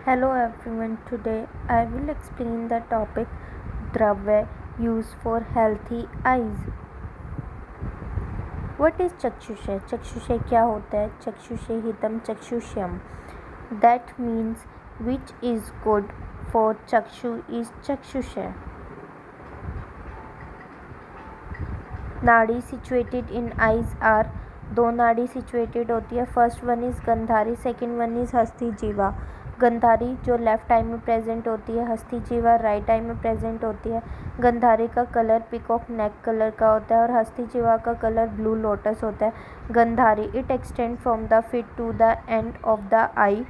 Hello everyone, today I will explain the topic Dravya used for healthy eyes. What is चक्षुषय? चक्षुषय क्या होता है? चक्षुषय हितम चक्षुष्यम. That means which is good for चक्षु is चक्षुषय. नाड़ी situated in eyes are दो नाड़ी situated होती है. First one is Gandhari, second one is हस्ती जीवा. गंधारी जो लेफ्ट आई में प्रेजेंट होती है, हस्ती जीवा राइट आई में प्रेजेंट होती है. गंधारी का कलर पिकॉक नेक कलर का होता है और हस्ती जीवा का कलर ब्लू लोटस होता है. Gandhari it extend from the feet to the end of the eye,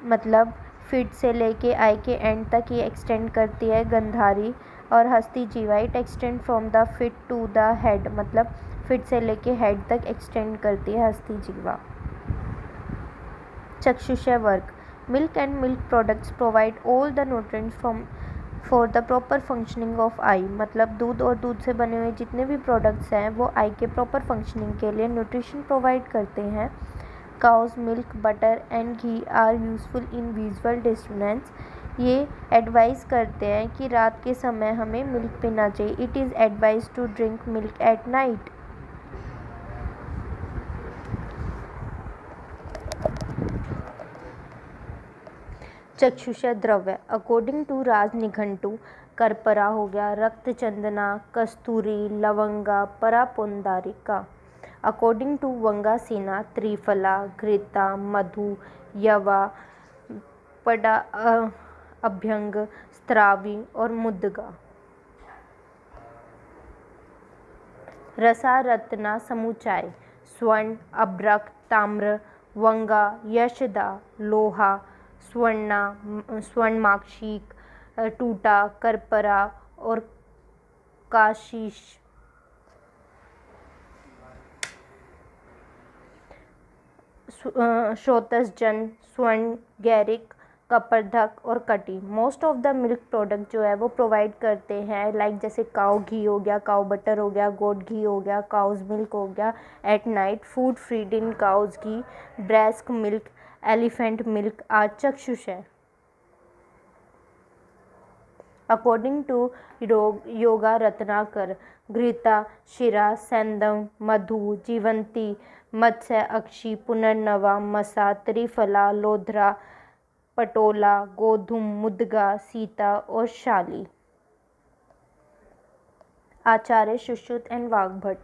मतलब फिट से लेके आई के एंड तक ये एक्सटेंड करती है गंधारी. और Hasti Jiva it extend from the feet to the head, मतलब फिट से लेके हेड तक एक्सटेंड करती है हस्ती जीवा. चक्षुषय work. Milk and milk products provide all the nutrients for the proper functioning of eye, मतलब दूध और दूध से बने हुए जितने भी प्रोडक्ट्स हैं वो आई के प्रॉपर फंक्शनिंग के लिए न्यूट्रिशन प्रोवाइड करते हैं. Cow's milk butter and ghee are useful in visual disturbance. ये एडवाइस करते हैं कि रात के समय हमें मिल्क पीना चाहिए. It is advise to drink milk at night. चक्षुषय द्रव्य अकॉर्डिंग टू राज निघंटू करपरा हो गया, रक्त चंदना, कस्तूरी, लवंगा, परापुंदारिका. अकॉर्डिंग टू वंगासेना त्रिफला, घृता, मधु, यवा, पड़ा, अभ्यंग, स्त्रावी और मुद्गा. रसा रत्ना समुच्चय स्वर्ण, अभ्रक, ताम्र, वंगा, यशदा, लोहा, स्वर्णमाक्षिक, टूटा, करपरा और काशीश. श्रोतसजन, स्वर्ण, गैरिक, कपर्धक और कटी. Most of the milk product जो है वो प्रोवाइड करते हैं, लाइक जैसे काऊ घी हो गया, काऊ बटर हो गया, गोट घी हो गया, काउज मिल्क हो गया. At night food feed in cow's ghee, breast milk, elephant milk are चक्षुषय. अकॉर्डिंग टू योगा रत्नाकर घृता, शिरा, सेंदम, मधु, जीवंती, मत्स्य, अक्षी, पुनर्नवा, मसा, त्रिफला, लोध्रा, पटोला, गोधुम, मुद्गा, सीता और शाली. आचार्य सुश्रुत एंड वाग्भट.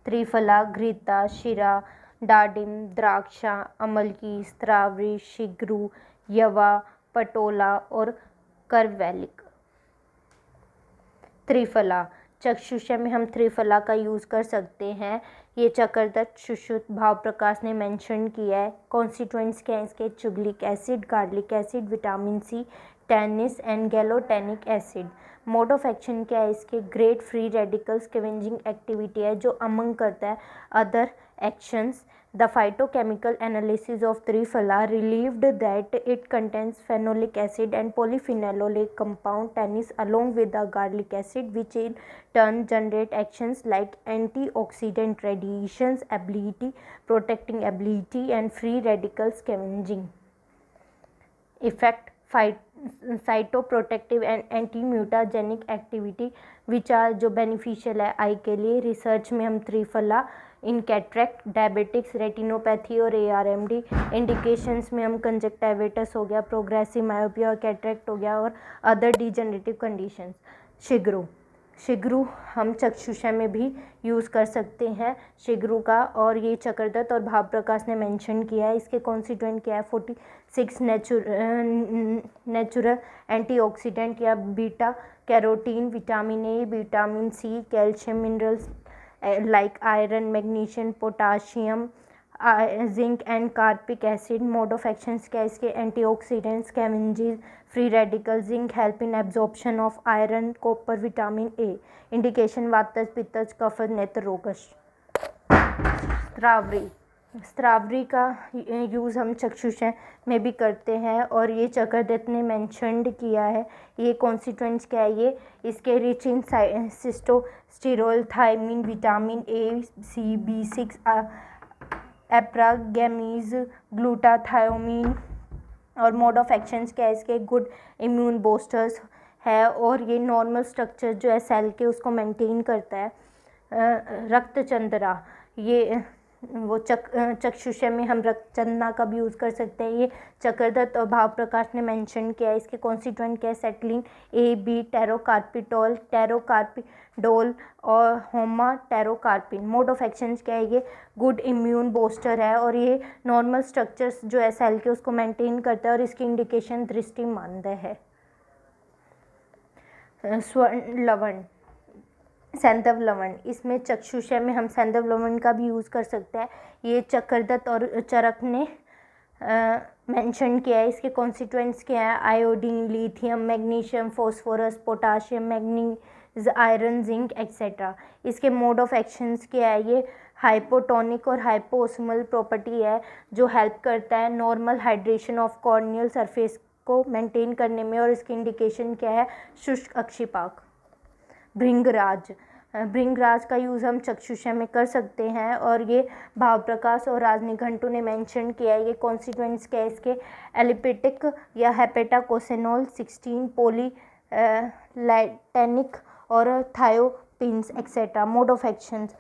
त्रिफला, घृता, शिरा, डाडिम, द्राक्षा, अमलकी, स्त्रावरी, शिग्रू, यवा, पटोला और करवैलिक. त्रिफला चक्षुषय में हम त्रिफला का यूज़ कर सकते हैं. ये चक्रदत्त, सुश्रुत, भाव प्रकाश ने मेंशन किया है. कॉन्स्टिट्यूएंट्स क्या हैं इसके? Chebulic acid, gallic acid, vitamin C, tannins and gallotannic acid. Mode of action क्या है इसके? Great free radical scavenging activity है जो अमंग करता है other actions. The phytochemical analysis of Triphala revealed that it contains phenolic acid and polyphenolic compound tannins along with the garlic acid, which in turn generate actions like antioxidant radiations ability, protecting ability and free radical scavenging effect, cytoprotective and anti mutagenic activity which are जो beneficial है eye के लिए. Research में हम triphala in cataract, diabetics, retinopathy और ARMD. Indications में हम कंजक्टिविटिस हो गया, प्रोग्रेसिव मायोपिया और कैटरेक्ट हो गया और अदर डिजेनरेटिव कंडीशंस. शिग्रू हम चक्षुषय में भी यूज़ कर सकते हैं शिग्रू का, और ये चक्रदत्त और भाव प्रकाश ने मेंशन किया है. इसके कॉन्स्टिट्यूएंट क्या है? 46 नेचुरल एंटीऑक्सीडेंट या beta carotene, vitamin A, vitamin C, calcium minerals like iron, magnesium, potassium, zinc and carpic acid. Mode of actions क्या है इसके? Antioxidants, scavenging free radical, zinc help in absorption of iron, copper, vitamin A. Indication वातज, पित्तज, कफज, नेत्र रोगश. स्त्रावरी का use हम चक्षुषय में भी करते हैं और ये चक्रदत्त ने मेंशनड किया है. ये कॉन्स्टिट्यूएंट्स क्या है? ये इसके rich in sitosterol, thiamine, vitamin A, C, B6, एप्रागैमीज, ग्लूटाथायोमीन, और मोड ऑफ एक्शंस क्या है इसके, गुड इम्यून बूस्टर्स है, और ये नॉर्मल स्ट्रक्चर जो है सेल के उसको मेंटेन करता है। रक्तचंद्रा, ये वो चक्षुषय में हम रक्तचंद्रा का भी यूज़ कर सकते हैं। ये चक्रदत्त और भाव प्रकाश ने मेंशन किया है। इसके कॉन्स्टिट्यूएंट क्या है, सेटलिन, ए बी, टेरोकार्पिटोल, टेरोकार्पिडोल और होमा टेरोकार्पिन। मोड ऑफ एक्शंस क्या है, ये गुड इम्यून बूस्टर है, और ये नॉर्मल स्ट्रक्चर्स जो है सेल के उसको मेंटेन करता है, और इसकी इंडिकेशन दृष्टि मानदेय है। स्वर्ण लवण, सैंधव लवण, इसमें चक्षुषय में हम सैंधव लवण का भी यूज़ कर सकते हैं। ये चक्रदत्त और चरक ने मेंशन किया है। इसके कॉन्स्टिट्यूएंट्स क्या है, iodine, lithium, magnesium, phosphorus, potassium, manganese, iron, zinc etcetera. इसके मोड ऑफ एक्शंस क्या है, ये हाइपोटोनिक और हाइपोओस्मोल प्रॉपर्टी है, जो हेल्प करता है normal hydration of corneal surface को मेंटेन करने में, और इसकी इंडिकेशन क्या है, शुष्क अक्षिपाक। भृंगराज, भृंगराज का यूज़ हम चक्षुषय में कर सकते हैं, और ये भाव प्रकाश और राजनिघंटु ने मेंशन किया है। ये कॉन्स्टिट्यूएंट्स क्या है इसके, एलिपेटिक या हेपेटाकोसेनोल 16, पोली लैटेनिक और थायोपिन्स etcetera. Mode of actions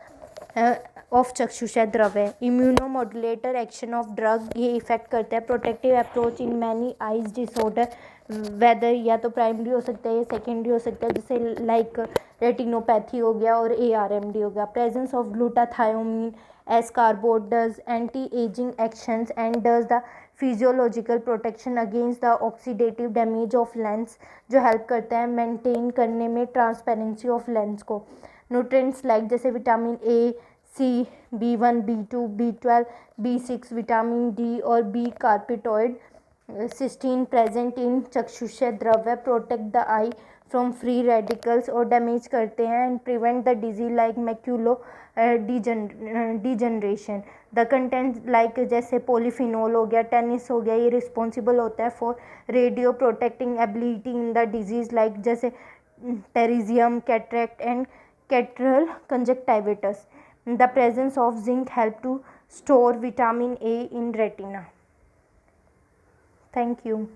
of चक्षुषय द्रव है, इम्यूनोमोडुलेटर एक्शन ऑफ ड्रग, ये इफेक्ट करता है। Protective approach in many eyes disorder, whether या तो प्राइमरी हो सकता है या सेकेंडरी हो सकता है, जैसे लाइक रेटिनोपैथी हो गया और ARMD हो गया। Presence of glutathione ascorbate does anti aging actions and does the physiological protection against the oxidative damage of lens, जो हेल्प करता है मेंटेन करने में ट्रांसपेरेंसी ऑफ लेंस को। न्यूट्रिएंट्स लाइक जैसे vitamin A, C, B1, B2, B12, B6, vitamin D और B carotenoid cysteine present in चक्षुषय द्रव्य, protect the eye from free radicals और डैमेज करते हैं, and prevent the disease like मैक्यूलो degeneration. The content like जैसे polyphenol हो गया, tannins हो गया, ये रिस्पॉन्सिबल होता है for radio protecting ability in the disease like जैसे pterygium, cataract and catarrhal conjunctivitis. The presence of zinc help to store vitamin A in retina. Thank you.